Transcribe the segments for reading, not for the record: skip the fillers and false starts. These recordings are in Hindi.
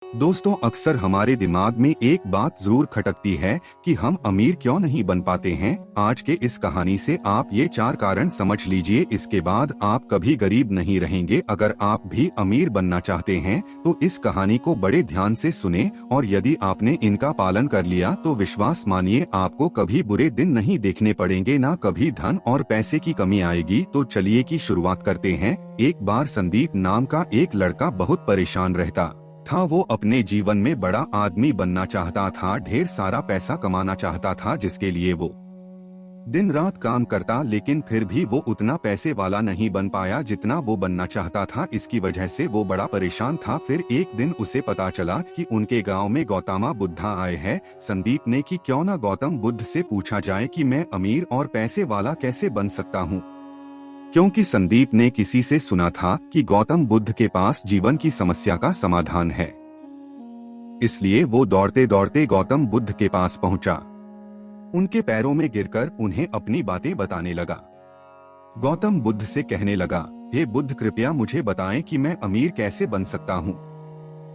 दोस्तों, अक्सर हमारे दिमाग में एक बात जरूर खटकती है कि हम अमीर क्यों नहीं बन पाते हैं। आज के इस कहानी से आप ये 4 कारण समझ लीजिए, इसके बाद आप कभी गरीब नहीं रहेंगे। अगर आप भी अमीर बनना चाहते हैं तो इस कहानी को बड़े ध्यान से सुने, और यदि आपने इनका पालन कर लिया तो विश्वास मानिए आपको कभी बुरे दिन नहीं देखने पड़ेंगे, ना कभी धन और पैसे की कमी आएगी। तो चलिए की शुरुआत करते हैं। एक बार संदीप नाम का एक लड़का बहुत परेशान रहता था। वो अपने जीवन में बड़ा आदमी बनना चाहता था, ढेर सारा पैसा कमाना चाहता था, जिसके लिए वो दिन रात काम करता, लेकिन फिर भी वो उतना पैसे वाला नहीं बन पाया जितना वो बनना चाहता था। इसकी वजह से वो बड़ा परेशान था। फिर एक दिन उसे पता चला कि उनके गांव में गौतमा बुद्धा आए हैं। संदीप ने कि क्यों ना गौतम बुद्ध से पूछा जाए कि मैं अमीर और पैसे वाला कैसे बन सकता हूँ, क्योंकि संदीप ने किसी से सुना था कि गौतम बुद्ध के पास जीवन की समस्या का समाधान है। इसलिए वो दौड़ते दौड़ते गौतम बुद्ध के पास पहुंचा। उनके पैरों में गिरकर उन्हें अपनी बातें बताने लगा। गौतम बुद्ध से कहने लगा, हे बुद्ध, कृपया मुझे बताएं कि मैं अमीर कैसे बन सकता हूँ।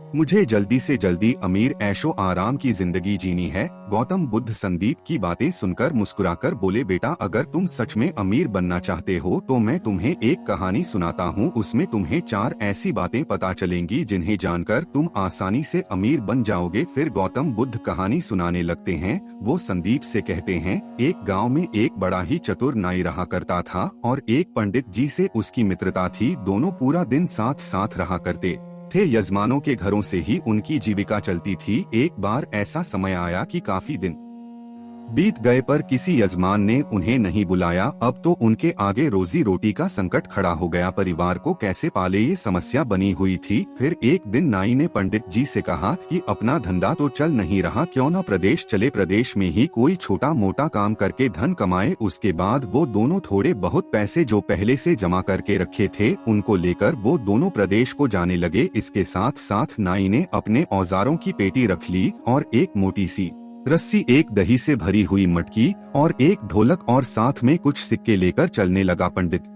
मुझे जल्दी से जल्दी अमीर ऐशो आराम की जिंदगी जीनी है। गौतम बुद्ध संदीप की बातें सुनकर मुस्कुराकर बोले, बेटा, अगर तुम सच में अमीर बनना चाहते हो तो मैं तुम्हें एक कहानी सुनाता हूँ। उसमें तुम्हें 4 ऐसी बातें पता चलेंगी जिन्हें जानकर तुम आसानी से अमीर बन जाओगे। फिर गौतम बुद्ध कहानी सुनाने लगते हैं। वो संदीप से कहते हैं, एक गाँव में एक बड़ा ही चतुर नाई रहा करता था और एक पंडित जी से उसकी मित्रता थी। दोनों पूरा दिन साथ साथ रहा करते थे। यजमानों के घरों से ही उनकी जीविका चलती थी। एक बार ऐसा समय आया कि काफी दिन बीत गए पर किसी यजमान ने उन्हें नहीं बुलाया। अब तो उनके आगे रोजी रोटी का संकट खड़ा हो गया। परिवार को कैसे पाले, ये समस्या बनी हुई थी। फिर एक दिन नाई ने पंडित जी से कहा कि अपना धंधा तो चल नहीं रहा, क्यों ना प्रदेश चले, प्रदेश में ही कोई छोटा मोटा काम करके धन कमाए। उसके बाद वो दोनों थोड़े बहुत पैसे जो पहले से जमा करके रखे थे उनको लेकर वो दोनों प्रदेश को जाने लगे। इसके साथ साथ नाई ने अपने औजारों की पेटी रख ली और एक मोटी सी रस्सी, एक दही से भरी हुई मटकी और एक ढोलक और साथ में कुछ सिक्के लेकर चलने लगा। पंडित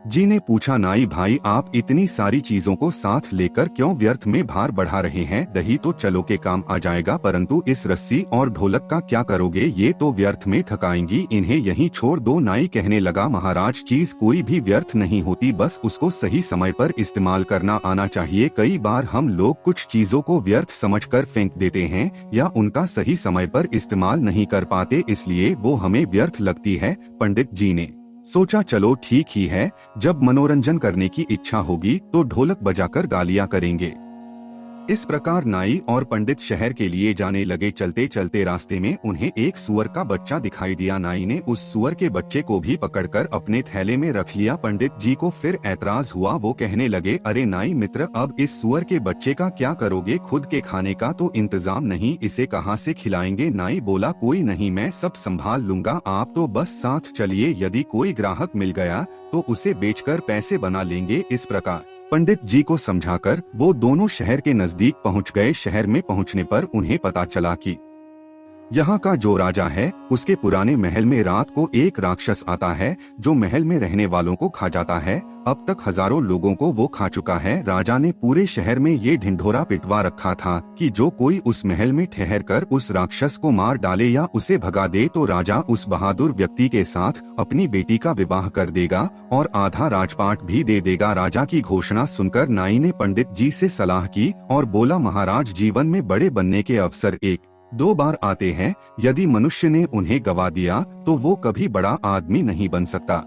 जी ने पूछा, नाई भाई, आप इतनी सारी चीजों को साथ लेकर क्यों व्यर्थ में भार बढ़ा रहे हैं? दही तो चलो के काम आ जाएगा, परंतु इस रस्सी और ढोलक का क्या करोगे? ये तो व्यर्थ में थकाएंगी, इन्हें यहीं छोड़ दो। नाई कहने लगा, महाराज, चीज कोई भी व्यर्थ नहीं होती, बस उसको सही समय पर इस्तेमाल करना आना चाहिए। कई बार हम लोग कुछ चीजों को व्यर्थ समझकर फेंक देते हैं या उनका सही समय पर इस्तेमाल नहीं कर पाते, इसलिए वो हमें व्यर्थ लगती है। पंडित जी ने सोचा, चलो ठीक ही है, जब मनोरंजन करने की इच्छा होगी तो ढोलक बजाकर गालियां करेंगे। इस प्रकार नाई और पंडित शहर के लिए जाने लगे। चलते चलते रास्ते में उन्हें एक सूअर का बच्चा दिखाई दिया। नाई ने उस सूअर के बच्चे को भी पकड़कर अपने थैले में रख लिया। पंडित जी को फिर ऐतराज हुआ। वो कहने लगे, अरे नाई मित्र, अब इस सूअर के बच्चे का क्या करोगे? खुद के खाने का तो इंतजाम नहीं, इसे कहाँ से खिलाएंगे? नाई बोला, कोई नहीं, मैं सब संभाल लूंगा, आप तो बस साथ चलिए, यदि कोई ग्राहक मिल गया तो उसे बेचकर पैसे बना लेंगे। इस प्रकार पंडित जी को समझाकर वो दोनों शहर के नजदीक पहुंच गए। शहर में पहुंचने पर उन्हें पता चला कि यहाँ का जो राजा है उसके पुराने महल में रात को एक राक्षस आता है जो महल में रहने वालों को खा जाता है। अब तक हजारों लोगों को वो खा चुका है। राजा ने पूरे शहर में ये ढिंढोरा पिटवा रखा था कि जो कोई उस महल में ठहर कर उस राक्षस को मार डाले या उसे भगा दे तो राजा उस बहादुर व्यक्ति के साथ अपनी बेटी का विवाह कर देगा और आधा राजपाट भी दे देगा। राजा की घोषणा सुनकर नाई ने पंडित जी से सलाह की और बोला, महाराज, जीवन में बड़े बनने के अवसर 1-2 बार आते हैं, यदि मनुष्य ने उन्हें गवा दिया तो वो कभी बड़ा आदमी नहीं बन सकता।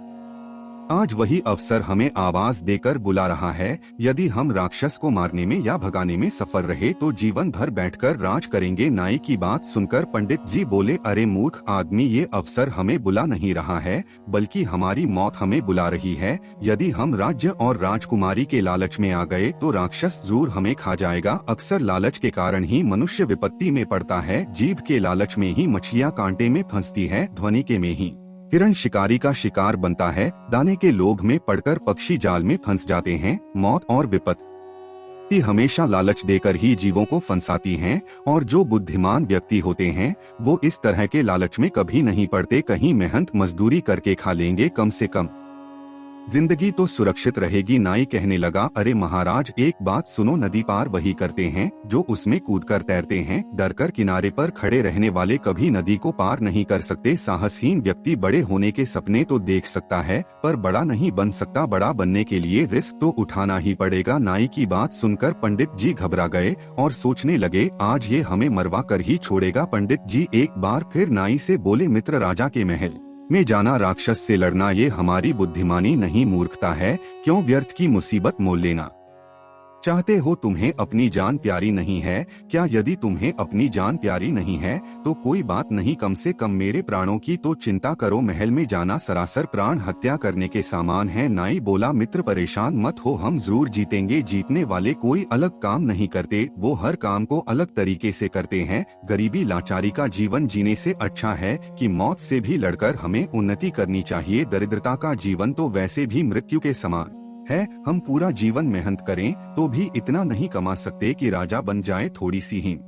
आज वही अवसर हमें आवाज देकर बुला रहा है। यदि हम राक्षस को मारने में या भगाने में सफल रहे तो जीवन भर बैठकर राज करेंगे। नाई की बात सुनकर पंडित जी बोले, अरे मूर्ख आदमी, ये अवसर हमें बुला नहीं रहा है, बल्कि हमारी मौत हमें बुला रही है। यदि हम राज्य और राजकुमारी के लालच में आ गए तो राक्षस जरूर हमें खा जाएगा। अक्सर लालच के कारण ही मनुष्य विपत्ति में पड़ता है। जीभ के लालच में ही मछलियाँ कांटे में फंसती है, ध्वनि के में ही हिरण शिकारी का शिकार बनता है, दाने के लोभ में पड़कर पक्षी जाल में फंस जाते हैं। मौत और विपत्ति हमेशा लालच देकर ही जीवों को फंसाती हैं, और जो बुद्धिमान व्यक्ति होते हैं वो इस तरह के लालच में कभी नहीं पड़ते। कहीं मेहनत मजदूरी करके खा लेंगे, कम से कम जिंदगी तो सुरक्षित रहेगी। नाई कहने लगा, अरे महाराज एक बात सुनो, नदी पार वही करते हैं जो उसमें कूदकर तैरते हैं। डरकर किनारे पर खड़े रहने वाले कभी नदी को पार नहीं कर सकते। साहसहीन व्यक्ति बड़े होने के सपने तो देख सकता है पर बड़ा नहीं बन सकता। बड़ा बनने के लिए रिस्क तो उठाना ही पड़ेगा। नाई की बात सुनकर पंडित जी घबरा गए और सोचने लगे, आज ये हमें मरवा कर ही छोड़ेगा। पंडित जी एक बार फिर नाई से बोले, मित्र, राजा के महल में जाना, राक्षस से लड़ना, ये हमारी बुद्धिमानी नहीं मूर्खता है। क्यों व्यर्थ की मुसीबत मोल लेना चाहते हो? तुम्हें अपनी जान प्यारी नहीं है क्या? यदि तुम्हें अपनी जान प्यारी नहीं है तो कोई बात नहीं, कम से कम मेरे प्राणों की तो चिंता करो। महल में जाना सरासर प्राण हत्या करने के समान है। नाई बोला, मित्र परेशान मत हो, हम जरूर जीतेंगे। जीतने वाले कोई अलग काम नहीं करते, वो हर काम को अलग तरीके से करते हैं। गरीबी लाचारी का जीवन जीने से अच्छा है कि मौत से भी लड़कर हमें उन्नति करनी चाहिए। दरिद्रता का जीवन तो वैसे भी मृत्यु के समान है। हम पूरा जीवन मेहनत करें तो भी इतना नहीं कमा सकते कि राजा बन जाए। थोड़ी सी ही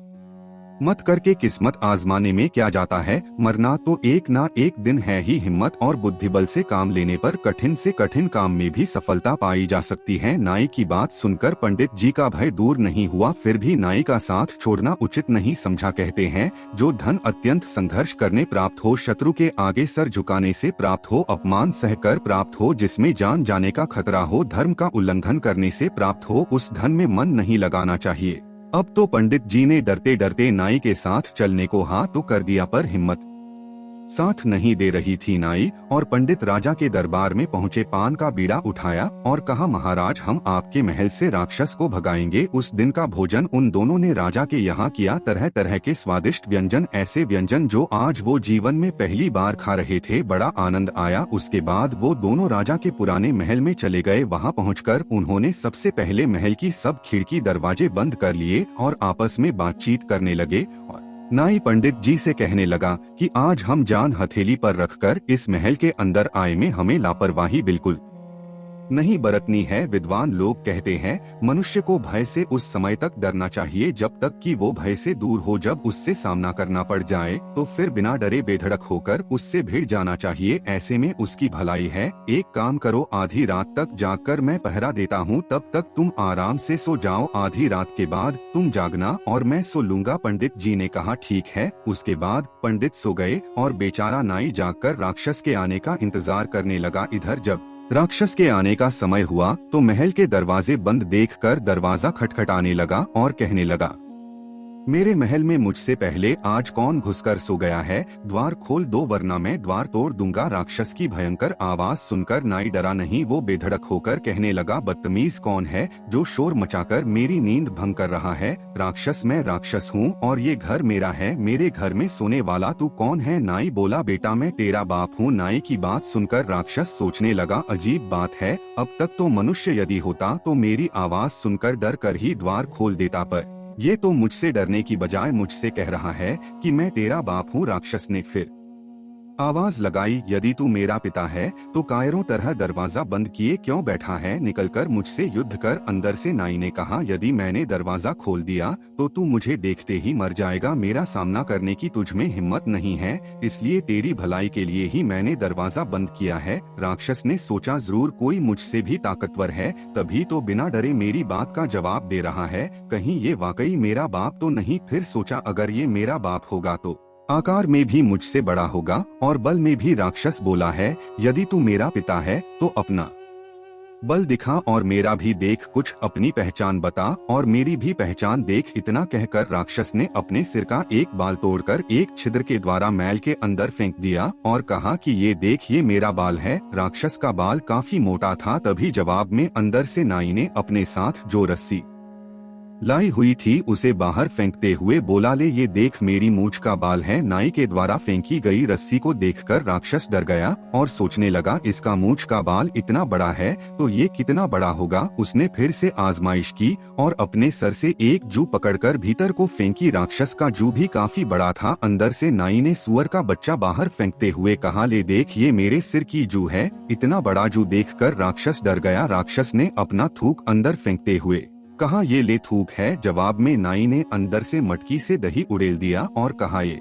मत करके किस्मत आजमाने में क्या जाता है, मरना तो एक ना एक दिन है ही। हिम्मत और बुद्धिबल से काम लेने पर कठिन से कठिन काम में भी सफलता पाई जा सकती है। नाई की बात सुनकर पंडित जी का भय दूर नहीं हुआ, फिर भी नाई का साथ छोड़ना उचित नहीं समझा। कहते हैं, जो धन अत्यंत संघर्ष करने प्राप्त हो, शत्रु के आगे सर झुकाने से प्राप्त हो, अपमान सहकर प्राप्त हो, जिसमें जान जाने का खतरा हो, धर्म का उल्लंघन करने से प्राप्त हो, उस धन में मन नहीं लगाना चाहिए। अब तो पंडित जी ने डरते डरते नाई के साथ चलने को हाँ तो कर दिया, पर हिम्मत साथ नहीं दे रही थी। नाई और पंडित राजा के दरबार में पहुँचे, पान का बीड़ा उठाया और कहा, महाराज हम आपके महल से राक्षस को भगाएंगे। उस दिन का भोजन उन दोनों ने राजा के यहाँ किया। तरह तरह के स्वादिष्ट व्यंजन, ऐसे व्यंजन जो आज वो जीवन में पहली बार खा रहे थे। बड़ा आनंद आया। उसके बाद वो दोनों राजा के पुराने महल में चले गए। वहाँ पहुँचकर उन्होंने सबसे पहले महल की सब खिड़की दरवाजे बंद कर लिए और आपस में बातचीत करने लगे। नाई पंडित जी से कहने लगा कि आज हम जान हथेली पर रखकर इस महल के अंदर आए में हमें लापरवाही बिल्कुल नहीं बरतनी है। विद्वान लोग कहते हैं, मनुष्य को भय से उस समय तक डरना चाहिए जब तक कि वो भय से दूर हो। जब उससे सामना करना पड़ जाए तो फिर बिना डरे बेधड़क होकर उससे भिड़ जाना चाहिए, ऐसे में उसकी भलाई है। एक काम करो, आधी रात तक जागकर मैं पहरा देता हूँ, तब तक तुम आराम से सो जाओ। आधी रात के बाद तुम जागना और मैं सो लूंगा। पंडित जी ने कहा, ठीक है। उसके बाद पंडित सो गए और बेचारा नाई जागकर राक्षस के आने का इंतजार करने लगा। इधर जब राक्षस के आने का समय हुआ तो महल के दरवाजे बंद देखकर दरवाजा खटखटाने लगा और कहने लगा, मेरे महल में मुझसे पहले आज कौन घुसकर सो गया है? द्वार खोल दो वरना मैं द्वार तोड़ दूंगा। राक्षस की भयंकर आवाज सुनकर नाई डरा नहीं, वो बेधड़क होकर कहने लगा, बदतमीज कौन है जो शोर मचाकर मेरी नींद भंग कर रहा है? राक्षस मैं राक्षस हूँ और ये घर मेरा है। मेरे घर में सोने वाला तू कौन है? नाई बोला, बेटा मैं तेरा बाप हूँ। नाई की बात सुनकर राक्षस सोचने लगा, अजीब बात है, अब तक तो मनुष्य यदि होता तो मेरी आवाज सुनकर डर कर ही द्वार खोल देता, पर ये तो मुझसे डरने की बजाय मुझसे कह रहा है कि मैं तेरा बाप हूँ। राक्षस ने फिर आवाज लगाई, यदि तू मेरा पिता है तो कायरों तरह दरवाजा बंद किए क्यों बैठा है? निकलकर मुझसे युद्ध कर। अंदर से नाई ने कहा, यदि मैंने दरवाजा खोल दिया तो तू मुझे देखते ही मर जाएगा। मेरा सामना करने की तुझ में हिम्मत नहीं है, इसलिए तेरी भलाई के लिए ही मैंने दरवाजा बंद किया है। राक्षस ने सोचा, जरूर कोई मुझसे भी ताकतवर है, तभी तो बिना डरे मेरी बात का जवाब दे रहा है। कहीं ये वाकई मेरा बाप तो नहीं? फिर सोचा, अगर ये मेरा बाप होगा तो आकार में भी मुझसे बड़ा होगा और बल में भी। राक्षस बोला है, यदि तू मेरा पिता है तो अपना बल दिखा और मेरा भी देख, कुछ अपनी पहचान बता और मेरी भी पहचान देख। इतना कहकर राक्षस ने अपने सिर का एक बाल तोड़कर एक छिद्र के द्वारा मैल के अंदर फेंक दिया और कहा कि ये देख, ये मेरा बाल है। राक्षस का बाल काफी मोटा था। तभी जवाब में अंदर से नाई ने अपने साथ जो रस्सी लाई हुई थी उसे बाहर फेंकते हुए बोला, ले ये देख, मेरी मूंछ का बाल है। नाई के द्वारा फेंकी गई रस्सी को देखकर राक्षस डर गया और सोचने लगा, इसका मूंछ का बाल इतना बड़ा है तो ये कितना बड़ा होगा। उसने फिर से आजमाइश की और अपने सर से एक जू पकड़कर भीतर को फेंकी। राक्षस का जू भी काफी बड़ा था। अंदर से नाई ने सुअर का बच्चा बाहर फेंकते हुए कहा, ले देख, ये मेरे सिर की जू है। इतना बड़ा जू देखकर राक्षस डर गया। राक्षस ने अपना थूक अंदर फेंकते हुए कहा, ये ले थूक है। जवाब में नाई ने अंदर से मटकी से दही उड़ेल दिया और कहा, ये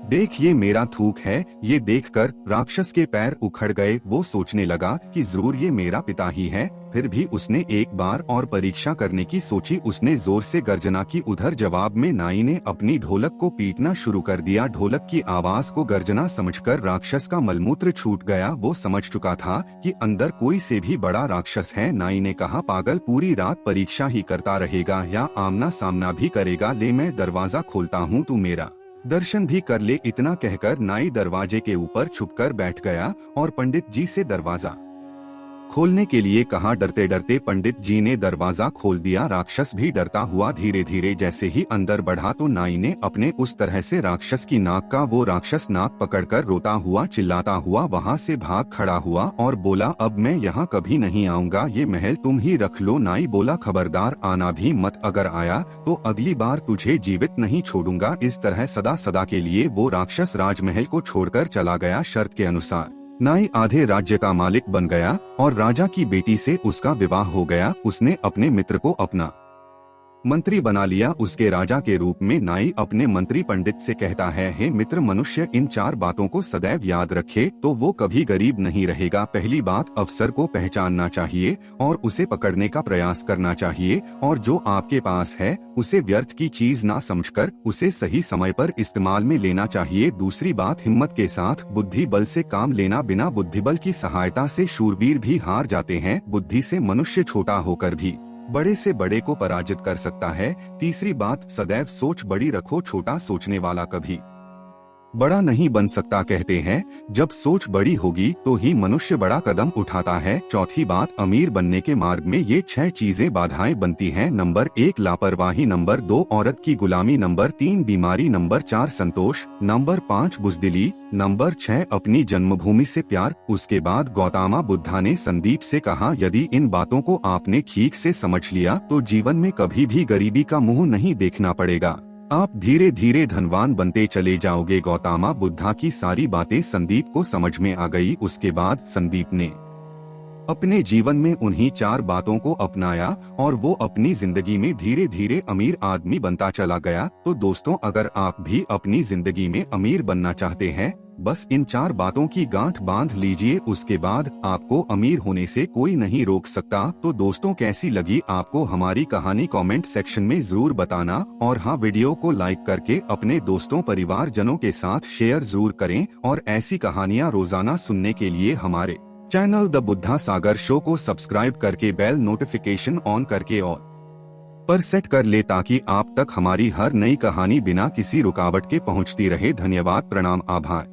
देख ये मेरा थूक है। ये देखकर राक्षस के पैर उखड़ गए। वो सोचने लगा कि जरूर ये मेरा पिता ही है। फिर भी उसने एक बार और परीक्षा करने की सोची। उसने जोर से गर्जना की। उधर जवाब में नाई ने अपनी ढोलक को पीटना शुरू कर दिया। ढोलक की आवाज को गर्जना समझकर राक्षस का मलमूत्र छूट गया। वो समझ चुका था कि अंदर कोई से भी बड़ा राक्षस है। नाई ने कहा, पागल, पूरी रात परीक्षा ही करता रहेगा या आमना सामना भी करेगा? ले, मैं दरवाजा खोलता हूँ, तू मेरा दर्शन भी कर ले। इतना कहकर नाई दरवाजे के ऊपर छुपकर बैठ गया और पंडित जी से दरवाजा खोलने के लिए कहा। डरते डरते पंडित जी ने दरवाजा खोल दिया। राक्षस भी डरता हुआ धीरे धीरे जैसे ही अंदर बढ़ा तो नाई ने अपने उस तरह से राक्षस की नाक का वो राक्षस नाक पकड़कर रोता हुआ चिल्लाता हुआ वहां से भाग खड़ा हुआ और बोला, अब मैं यहाँ कभी नहीं आऊंगा, ये महल तुम ही रख लो। नाई बोला, खबरदार आना भी मत, अगर आया तो अगली बार तुझे जीवित नहीं छोड़ूंगा। इस तरह सदा सदा के लिए वो राक्षस राजमहल को छोड़कर चला गया। शर्त के अनुसार नाई आधे राज्य का मालिक बन गया और राजा की बेटी से उसका विवाह हो गया। उसने अपने मित्र को अपना मंत्री बना लिया। उसके राजा के रूप में नाई अपने मंत्री पंडित से कहता है, हे मित्र, मनुष्य इन 4 बातों को सदैव याद रखे तो वो कभी गरीब नहीं रहेगा। पहली बात, अवसर को पहचानना चाहिए और उसे पकड़ने का प्रयास करना चाहिए, और जो आपके पास है उसे व्यर्थ की चीज ना समझकर उसे सही समय पर इस्तेमाल में लेना चाहिए। दूसरी बात, हिम्मत के साथ बुद्धि बल से काम लेना। बिना बुद्धिबल की सहायता से शूरवीर भी हार जाते हैं। बुद्धि से मनुष्य छोटा होकर भी बड़े से बड़े को पराजित कर सकता है। तीसरी बात, सदैव सोच बड़ी रखो, छोटा सोचने वाला कभी बड़ा नहीं बन सकता। कहते हैं, जब सोच बड़ी होगी तो ही मनुष्य बड़ा कदम उठाता है। चौथी बात, अमीर बनने के मार्ग में ये 6 चीजें बाधाएं बनती हैं। नंबर 1, लापरवाही। नंबर 2, औरत की गुलामी। नंबर 3, बीमारी। नंबर 4, संतोष। नंबर 5, बुज़दिली। नंबर 6, अपनी जन्मभूमि से प्यार। उसके बाद गौतम बुद्धा ने संदीप से कहा, यदि इन बातों को आपने ठीक से समझ लिया तो जीवन में कभी भी गरीबी का मुंह नहीं देखना पड़ेगा। आप धीरे धीरे धनवान बनते चले जाओगे। गौतम बुद्धा की सारी बातें संदीप को समझ में आ गई। उसके बाद संदीप ने अपने जीवन में उन्हीं 4 बातों को अपनाया और वो अपनी जिंदगी में धीरे धीरे अमीर आदमी बनता चला गया। तो दोस्तों, अगर आप भी अपनी जिंदगी में अमीर बनना चाहते हैं, बस इन 4 बातों की गांठ बांध लीजिए। उसके बाद आपको अमीर होने से कोई नहीं रोक सकता। तो दोस्तों, कैसी लगी आपको हमारी कहानी? कमेंट सेक्शन में जरूर बताना। और हाँ, वीडियो को लाइक करके अपने दोस्तों परिवार जनों के साथ शेयर जरूर करें। और ऐसी कहानियाँ रोजाना सुनने के लिए हमारे channel the Buddha Sagar show को सब्सक्राइब करके बेल नोटिफिकेशन ऑन करके और पर सेट कर ले, ताकि आप तक हमारी हर नई कहानी बिना किसी रुकावट के पहुंचती रहे। धन्यवाद, प्रणाम, आभार।